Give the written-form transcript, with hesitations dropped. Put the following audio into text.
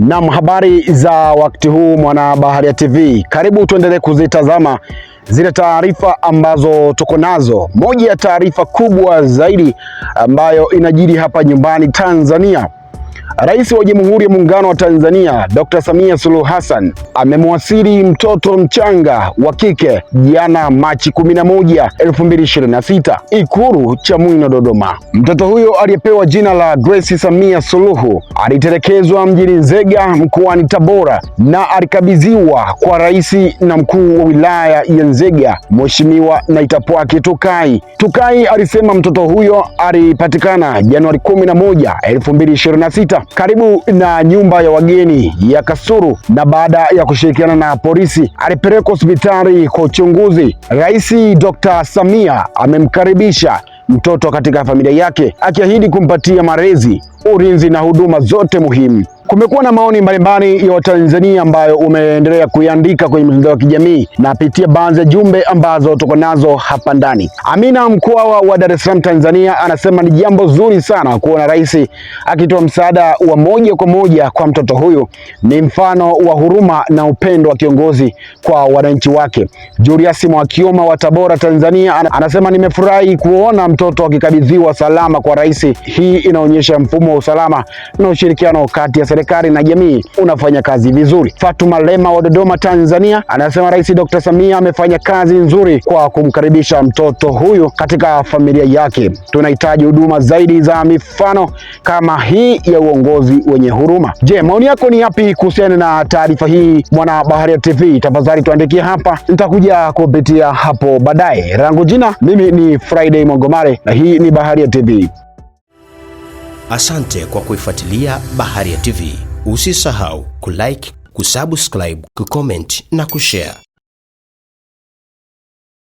Naam, habari za wakati huu mwana Baharia TV. Karibu tuendelee kuzitazama zile taarifa ambazo tuko nazo. Moja ya taarifa kubwa zaidi ambayo inajiri hapa nyumbani Tanzania. Rais wa Jamhuri ya Muungano wa Tanzania Dr. Samia Suluhu Hassan amemwasili mtoto mchanga wa kike jana Machi 11, 2026 Ikulu Chamwino, Dodoma. Mtoto huyo aliyepewa jina la Grace Samia Suluhu alitelekezwa mjini Nzega mkoani Tabora na alikabidhiwa kwa rais na mkuu wa wilaya ya Nzega Mheshimiwa Naitapwake Tukai. Tukai alisema mtoto huyo alipatikana Januari 11, 2026 karibu na nyumba ya wageni ya Kasulu, na baada ya kushirikiana na polisi alipelekwa hospitali kwa uchunguzi. Rais Dr. Samia amemkaribisha mtoto katika familia yake, akiahidi kumpatia malezi, ulinzi na huduma zote muhimu. Kumekuwa na maoni mbalimbali ya Watanzania ambayo umeendelea kuiandika kwenye mitandao ya kijamii, na pitia baadhi ya jumbe ambazo tuko nazo hapa ndani. Amina, mkoa wa Dar es Salaam Tanzania, anasema ni jambo zuri sana kuona rais akitoa msaada wa moja kwa moja kwa mtoto huyu. Ni mfano wa huruma na upendo wa kiongozi kwa wananchi wake. Julius Mwakioma wa Tabora Tanzania anasema nimefurahi kuona mtoto akikabidhiwa salama kwa rais. Hii inaonyesha mfumo wa usalama na ushirikiano kati ya serikali na jamii unafanya kazi vizuri. Fatuma Lema wa Dodoma Tanzania anasema Rais Dr. Samia amefanya kazi nzuri kwa kumkaribisha mtoto huyu katika familia yake. Tunahitaji huduma zaidi za mifano kama hii ya uongozi wenye huruma. Je, maoni yako ni yapi kuhusiana na taarifa hii mwana Baharia TV? Tafadhali tuandikie hapa, nitakuja kupitia hapo baadaye. Rangu jina mimi ni Friday Mwangomare na hii ni Baharia TV. Asante kwa kuifuatilia Baharia TV. Usisahau kulike, kusubscribe, kucomment na kushare.